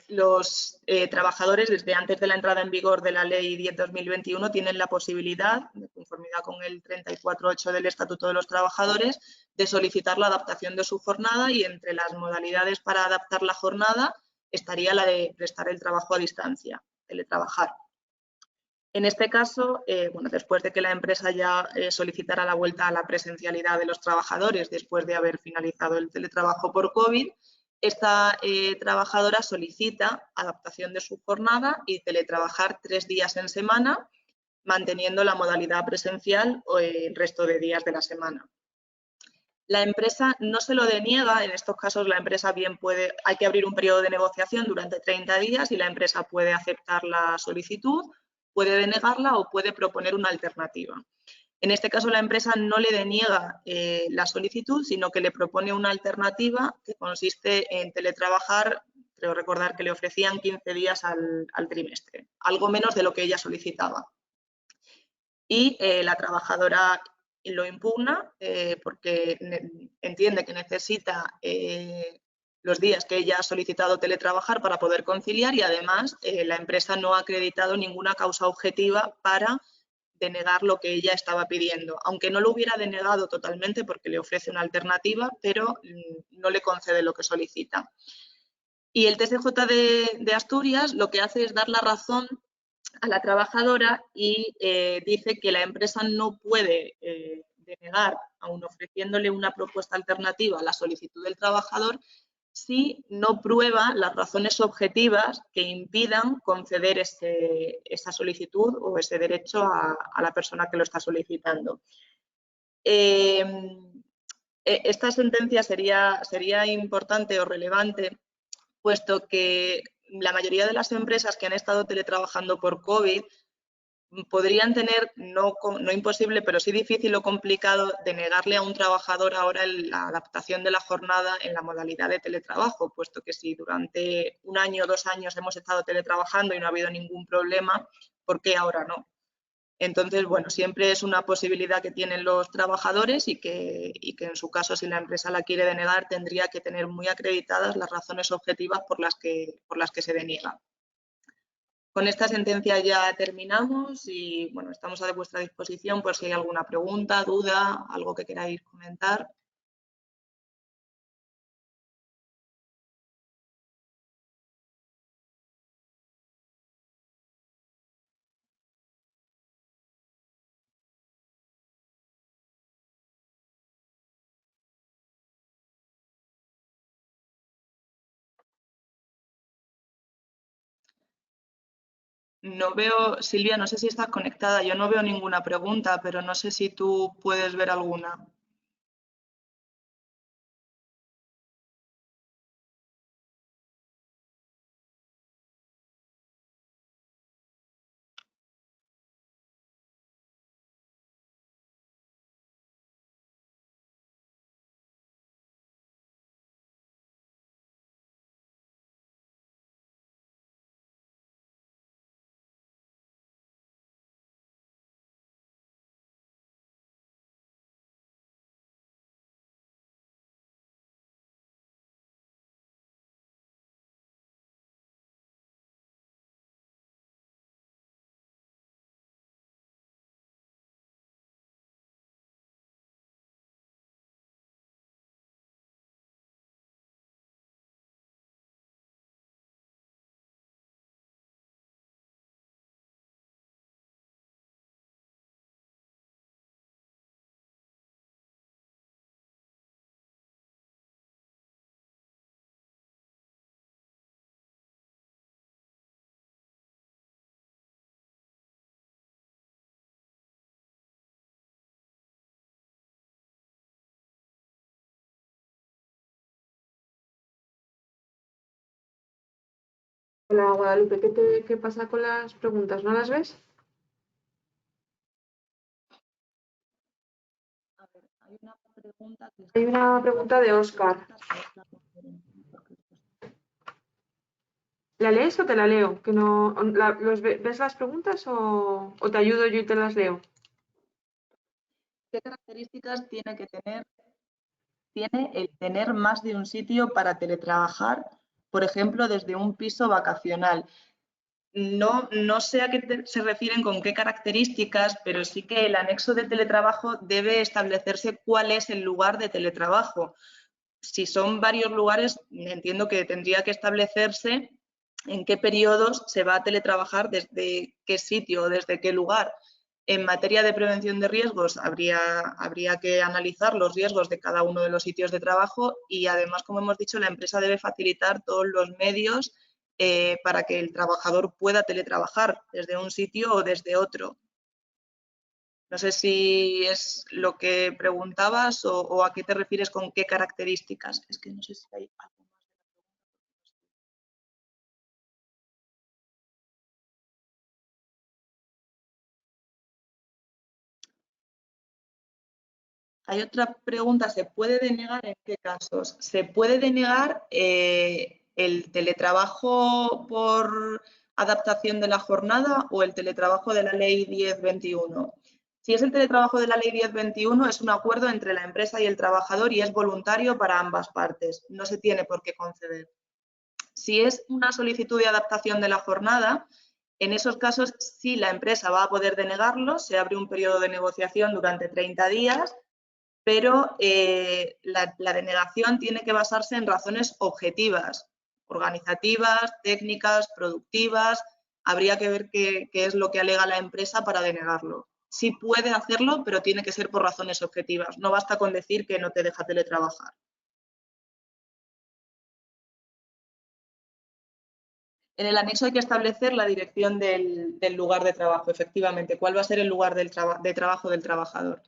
los trabajadores, desde antes de la entrada en vigor de la Ley 10/2021, tienen la posibilidad, de conformidad con el 34.8 del Estatuto de los Trabajadores, de solicitar la adaptación de su jornada, y entre las modalidades para adaptar la jornada estaría la de prestar el trabajo a distancia, teletrabajar. En este caso, después de que la empresa ya solicitara la vuelta a la presencialidad de los trabajadores después de haber finalizado el teletrabajo por COVID, esta trabajadora solicita adaptación de su jornada y teletrabajar 3 días en semana, manteniendo la modalidad presencial el resto de días de la semana. La empresa no se lo deniega. En estos casos la empresa hay que abrir un periodo de negociación durante 30 días y la empresa puede aceptar la solicitud, puede denegarla o puede proponer una alternativa. En este caso, la empresa no le deniega la solicitud, sino que le propone una alternativa que consiste en teletrabajar. Creo recordar que le ofrecían 15 días al trimestre, algo menos de lo que ella solicitaba. Y la trabajadora lo impugna porque entiende que necesita los días que ella ha solicitado teletrabajar para poder conciliar, y además la empresa no ha acreditado ninguna causa objetiva para denegar lo que ella estaba pidiendo, aunque no lo hubiera denegado totalmente porque le ofrece una alternativa, pero no le concede lo que solicita. Y el TSJ de Asturias lo que hace es dar la razón a la trabajadora y dice que la empresa no puede denegar, aun ofreciéndole una propuesta alternativa a la solicitud del trabajador, si no prueba las razones objetivas que impidan conceder esa solicitud o ese derecho a la persona que lo está solicitando. Esta sentencia sería importante o relevante, puesto que la mayoría de las empresas que han estado teletrabajando por COVID podrían tener, no imposible, pero sí difícil o complicado, de negarle a un trabajador ahora la adaptación de la jornada en la modalidad de teletrabajo, puesto que si durante 1 año o 2 años hemos estado teletrabajando y no ha habido ningún problema, ¿por qué ahora no? Entonces, siempre es una posibilidad que tienen los trabajadores y que en su caso, si la empresa la quiere denegar, tendría que tener muy acreditadas las razones objetivas por las que se deniega. Con esta sentencia ya terminamos y estamos a vuestra disposición por si hay alguna pregunta, duda, algo que queráis comentar. No veo, Silvia, no sé si estás conectada, yo no veo ninguna pregunta, pero no sé si tú puedes ver alguna. Hola Guadalupe, ¿qué pasa con las preguntas? ¿No las ves? A ver, hay una pregunta Hay una pregunta de Óscar. ¿La lees o te la leo? Que no, ¿ves las preguntas o te ayudo yo y te las leo? ¿Qué características tiene el tener más de un sitio para teletrabajar por ejemplo, desde un piso vacacional. No sé a qué se refieren con qué características, pero sí que el anexo de teletrabajo debe establecerse cuál es el lugar de teletrabajo. Si son varios lugares, entiendo que tendría que establecerse en qué periodos se va a teletrabajar, desde qué sitio o desde qué lugar. En materia de prevención de riesgos, habría que analizar los riesgos de cada uno de los sitios de trabajo y, además, como hemos dicho, la empresa debe facilitar todos los medios para que el trabajador pueda teletrabajar desde un sitio o desde otro. No sé si es lo que preguntabas o a qué te refieres con qué características. Es que no sé si hay algo más. Hay otra pregunta, ¿se puede denegar en qué casos? Se puede denegar el teletrabajo por adaptación de la jornada o el teletrabajo de la ley 1021. Si es el teletrabajo de la ley 1021, es un acuerdo entre la empresa y el trabajador y es voluntario para ambas partes. No se tiene por qué conceder. Si es una solicitud de adaptación de la jornada, en esos casos sí la empresa va a poder denegarlo, se abre un periodo de negociación durante 30 días, pero la denegación tiene que basarse en razones objetivas, organizativas, técnicas, productivas. Habría que ver qué es lo que alega la empresa para denegarlo. Sí puede hacerlo, pero tiene que ser por razones objetivas. No basta con decir que no te deja teletrabajar. En el anexo hay que establecer la dirección del lugar de trabajo, efectivamente. ¿Cuál va a ser el lugar de trabajo del trabajador?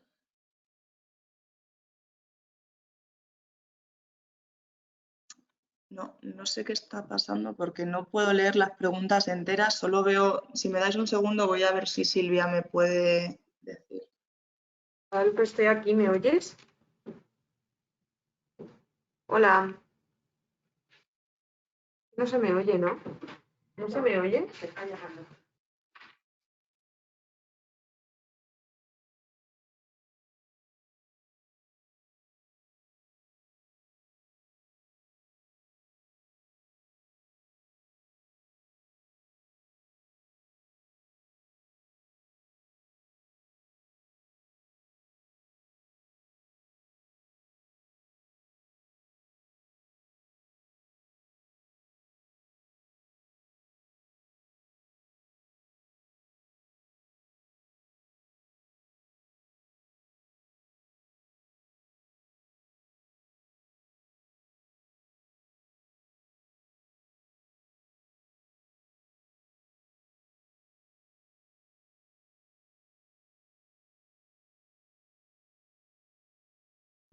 No sé qué está pasando porque no puedo leer las preguntas enteras. Solo veo, si me dais un segundo, voy a ver si Silvia me puede decir. Pues estoy aquí, ¿me oyes? Hola. No se me oye, ¿no? ¿No se me oye? Se está llamando.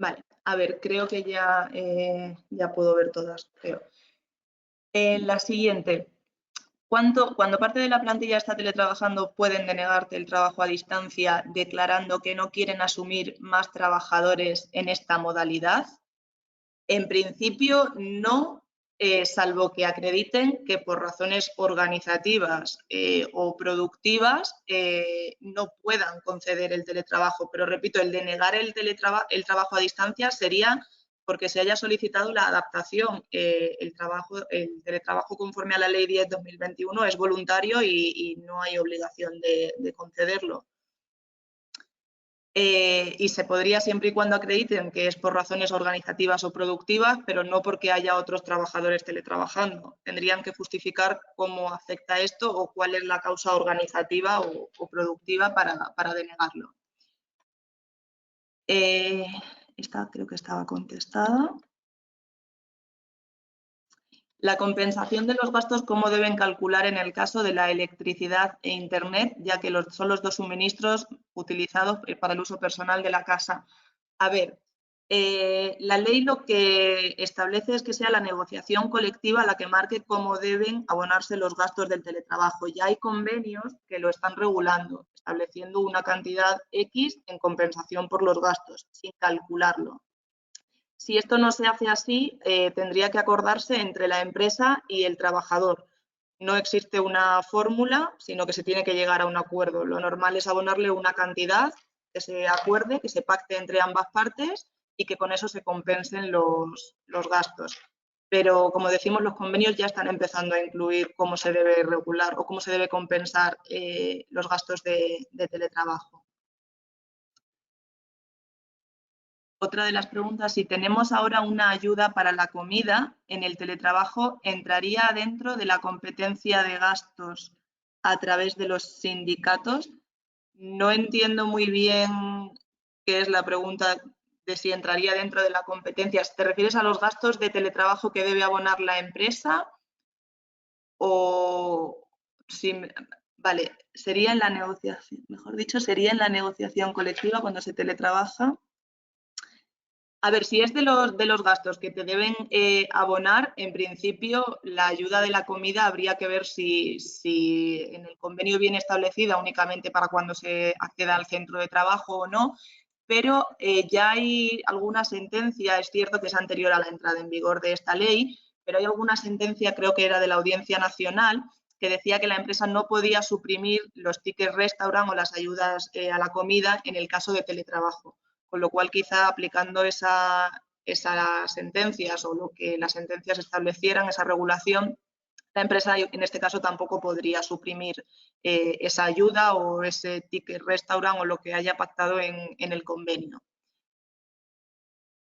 Vale, a ver, creo que ya puedo ver todas, creo. La siguiente. Cuando parte de la plantilla está teletrabajando, pueden denegarte el trabajo a distancia declarando que no quieren asumir más trabajadores en esta modalidad? En principio, no, salvo que acrediten que por razones organizativas o productivas no puedan conceder el teletrabajo. Pero repito, el denegar el trabajo a distancia sería porque se haya solicitado la adaptación. El teletrabajo conforme a la ley 10/2021 es voluntario y no hay obligación de concederlo. Y se podría siempre y cuando acrediten que es por razones organizativas o productivas, pero no porque haya otros trabajadores teletrabajando. Tendrían que justificar cómo afecta esto o cuál es la causa organizativa o productiva para denegarlo. Esta creo que estaba contestada. La compensación de los gastos, ¿cómo deben calcular en el caso de la electricidad e internet, ya que son los dos suministros utilizados para el uso personal de la casa? A ver, la ley lo que establece es que sea la negociación colectiva la que marque cómo deben abonarse los gastos del teletrabajo. Ya hay convenios que lo están regulando, estableciendo una cantidad X en compensación por los gastos, sin calcularlo. Si esto no se hace así, tendría que acordarse entre la empresa y el trabajador. No existe una fórmula, sino que se tiene que llegar a un acuerdo. Lo normal es abonarle una cantidad que se acuerde, que se pacte entre ambas partes y que con eso se compensen los gastos. pero como decimos, los convenios ya están empezando a incluir cómo se debe regular o cómo se debe compensar los gastos de teletrabajo. Otra de las preguntas, si tenemos ahora una ayuda para la comida en el teletrabajo, ¿entraría dentro de la competencia de gastos a través de los sindicatos? No entiendo muy bien qué es la pregunta de si entraría dentro de la competencia. ¿Te refieres a los gastos de teletrabajo que debe abonar la empresa? O si, vale, sería en la negociación, mejor dicho, sería en la negociación colectiva cuando se teletrabaja. A ver, si es de los gastos que te deben abonar, en principio la ayuda de la comida habría que ver si en el convenio viene establecida únicamente para cuando se acceda al centro de trabajo o no, pero ya hay alguna sentencia, es cierto que es anterior a la entrada en vigor de esta ley, pero hay alguna sentencia, creo que era de la Audiencia Nacional, que decía que la empresa no podía suprimir los tickets restaurant o las ayudas a la comida en el caso de teletrabajo. Con lo cual, quizá aplicando esas sentencias o lo que las sentencias establecieran, esa regulación, la empresa en este caso tampoco podría suprimir esa ayuda o ese ticket restaurant o lo que haya pactado en el convenio.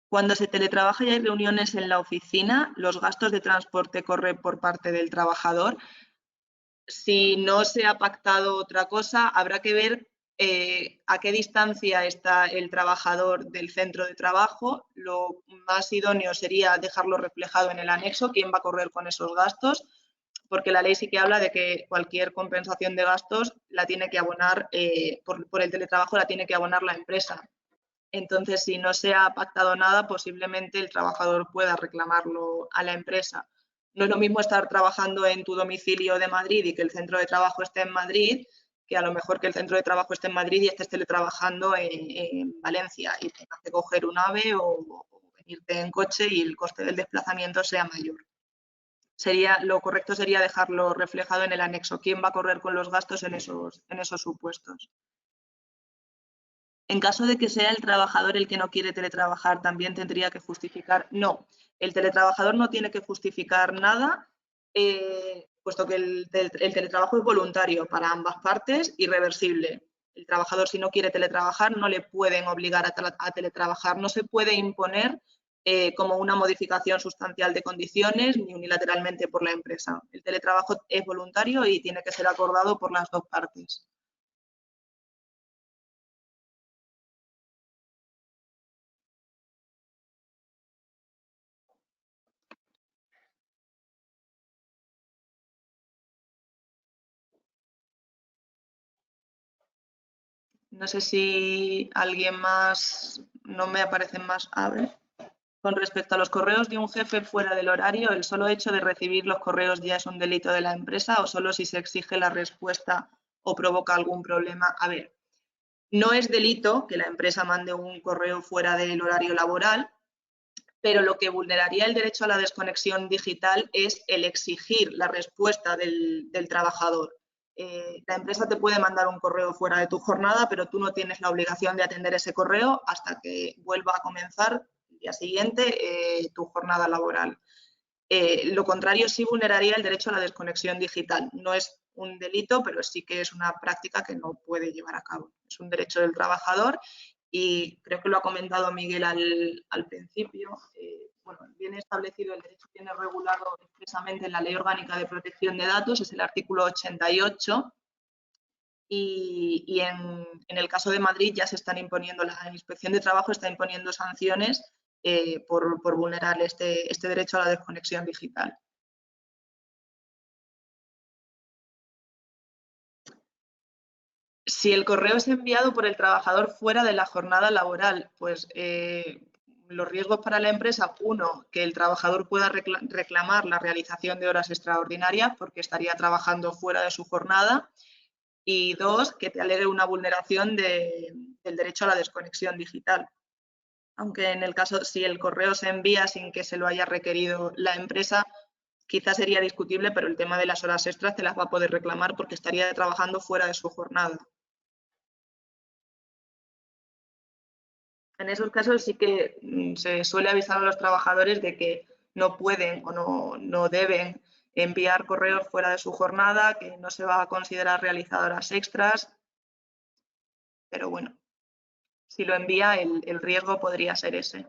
Cuando se teletrabaja y hay reuniones en la oficina, los gastos de transporte corren por parte del trabajador. Si no se ha pactado otra cosa, habrá que ver a qué distancia está el trabajador del centro de trabajo. Lo más idóneo sería dejarlo reflejado en el anexo, quién va a correr con esos gastos, porque la ley sí que habla de que cualquier compensación de gastos la tiene que abonar, por el teletrabajo la tiene que abonar la empresa. Entonces, si no se ha pactado nada, posiblemente el trabajador pueda reclamarlo a la empresa. No es lo mismo estar trabajando en tu domicilio de Madrid y que el centro de trabajo esté en Madrid, que a lo mejor que el centro de trabajo esté en Madrid y estés teletrabajando en Valencia y tengas que coger un AVE o venirte en coche y el coste del desplazamiento sea mayor. Lo correcto sería dejarlo reflejado en el anexo. ¿Quién va a correr con los gastos en esos supuestos? En caso de que sea el trabajador el que no quiere teletrabajar, ¿también tendría que justificar? No, el teletrabajador no tiene que justificar nada, puesto que el teletrabajo es voluntario para ambas partes y reversible. El trabajador, si no quiere teletrabajar, no le pueden obligar a teletrabajar, no se puede imponer como una modificación sustancial de condiciones ni unilateralmente por la empresa. El teletrabajo es voluntario y tiene que ser acordado por las dos partes. No sé si alguien más, no me aparecen más. A ver. Con respecto a los correos de un jefe fuera del horario, ¿el solo hecho de recibir los correos ya es un delito de la empresa o solo si se exige la respuesta o provoca algún problema? A ver, no es delito que la empresa mande un correo fuera del horario laboral, pero lo que vulneraría el derecho a la desconexión digital es el exigir la respuesta del trabajador. La empresa te puede mandar un correo fuera de tu jornada, pero tú no tienes la obligación de atender ese correo hasta que vuelva a comenzar el día siguiente tu jornada laboral. Lo contrario sí vulneraría el derecho a la desconexión digital. No es un delito, pero sí que es una práctica que no puede llevar a cabo. Es un derecho del trabajador y creo que lo ha comentado Miguel al principio. Bueno, viene establecido, el derecho viene regulado expresamente en la Ley Orgánica de Protección de Datos, es el artículo 88. Y en el caso de Madrid ya se están imponiendo, la Inspección de Trabajo está imponiendo sanciones por vulnerar este derecho a la desconexión digital. Si el correo es enviado por el trabajador fuera de la jornada laboral, pues los riesgos para la empresa, uno, que el trabajador pueda reclamar la realización de horas extraordinarias porque estaría trabajando fuera de su jornada, y dos, que te alegue una vulneración del derecho a la desconexión digital. Aunque en el caso, si el correo se envía sin que se lo haya requerido la empresa, quizás sería discutible, pero el tema de las horas extras te las va a poder reclamar porque estaría trabajando fuera de su jornada. En esos casos sí que se suele avisar a los trabajadores de que no pueden o no deben enviar correos fuera de su jornada, que no se va a considerar realizadoras extras, pero bueno, si lo envía el riesgo podría ser ese.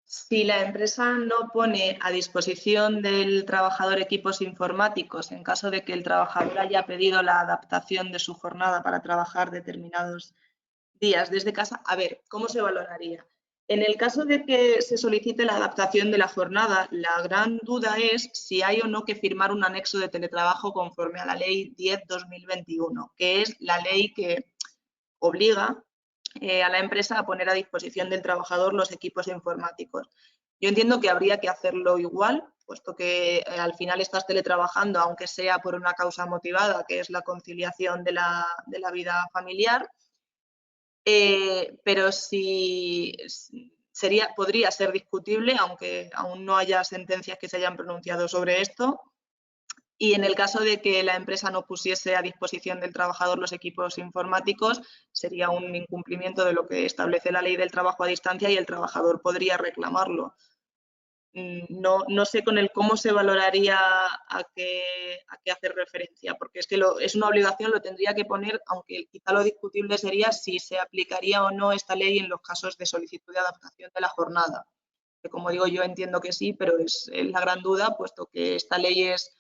Si la empresa no pone a disposición del trabajador equipos informáticos en caso de que el trabajador haya pedido la adaptación de su jornada para trabajar determinados días desde casa, a ver, ¿cómo se valoraría? En el caso de que se solicite la adaptación de la jornada, la gran duda es si hay o no que firmar un anexo de teletrabajo conforme a la Ley 10/2021, que es la ley que obliga a la empresa a poner a disposición del trabajador los equipos informáticos. Yo entiendo que habría que hacerlo igual, puesto que al final estás teletrabajando, aunque sea por una causa motivada, que es la conciliación de la vida familiar, pero sí podría ser discutible, aunque aún no haya sentencias que se hayan pronunciado sobre esto. Y en el caso de que la empresa no pusiese a disposición del trabajador los equipos informáticos, sería un incumplimiento de lo que establece la ley del trabajo a distancia y el trabajador podría reclamarlo. No sé con el cómo se valoraría a qué hacer referencia, porque es que es una obligación, lo tendría que poner, aunque quizá lo discutible sería si se aplicaría o no esta ley en los casos de solicitud de adaptación de la jornada. Que como digo, yo entiendo que sí, pero es la gran duda, puesto que esta ley es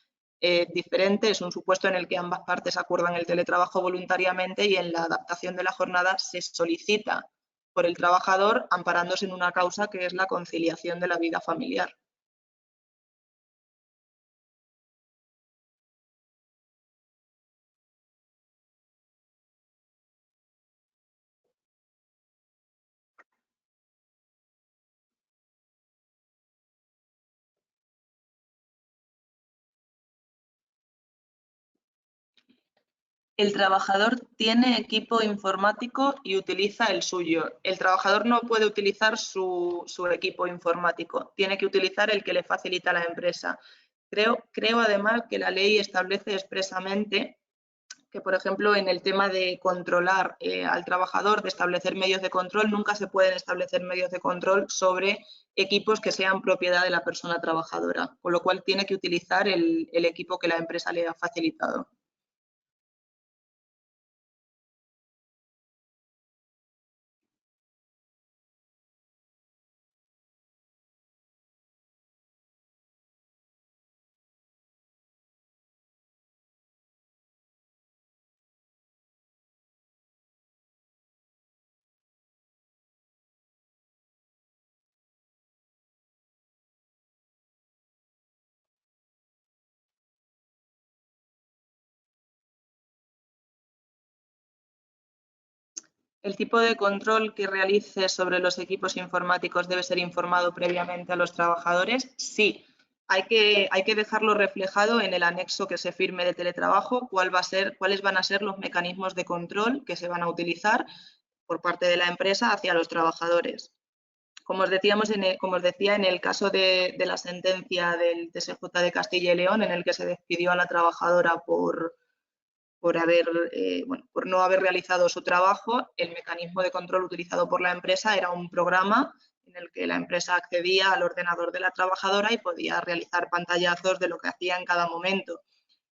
diferente, es un supuesto en el que ambas partes acuerdan el teletrabajo voluntariamente y en la adaptación de la jornada se solicita por el trabajador amparándose en una causa que es la conciliación de la vida familiar. El trabajador tiene equipo informático y utiliza el suyo. El trabajador no puede utilizar su equipo informático, tiene que utilizar el que le facilita la empresa. Creo además que la ley establece expresamente que, por ejemplo, en el tema de controlar al trabajador, de establecer medios de control, nunca se pueden establecer medios de control sobre equipos que sean propiedad de la persona trabajadora, con lo cual tiene que utilizar el equipo que la empresa le ha facilitado. El tipo de control que realice sobre los equipos informáticos debe ser informado previamente a los trabajadores. Sí, hay que dejarlo reflejado en el anexo que se firme de teletrabajo, cuáles van a ser los mecanismos de control que se van a utilizar por parte de la empresa hacia los trabajadores. Como os decía, en el caso de la sentencia del TSJ de Castilla y León, en el que se despidió a la trabajadora por no haber realizado su trabajo, el mecanismo de control utilizado por la empresa era un programa en el que la empresa accedía al ordenador de la trabajadora y podía realizar pantallazos de lo que hacía en cada momento.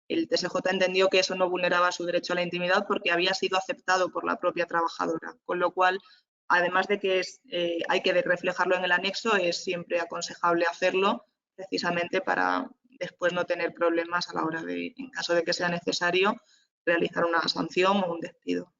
El TSJ entendió que eso no vulneraba su derecho a la intimidad porque había sido aceptado por la propia trabajadora, con lo cual, además de que hay que reflejarlo en el anexo, es siempre aconsejable hacerlo precisamente para después no tener problemas a la hora de, en caso de que sea necesario, realizar una sanción o un despido.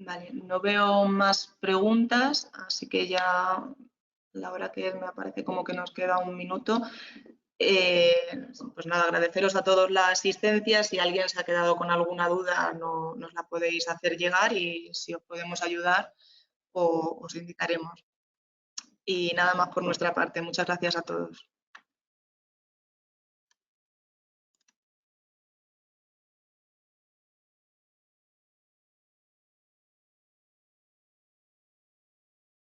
Vale, no veo más preguntas, así que ya la hora que me aparece como que nos queda un minuto. Pues nada, agradeceros a todos la asistencia. Si alguien se ha quedado con alguna duda, nos la podéis hacer llegar y si os podemos ayudar, os indicaremos. Y nada más por nuestra parte. Muchas gracias a todos.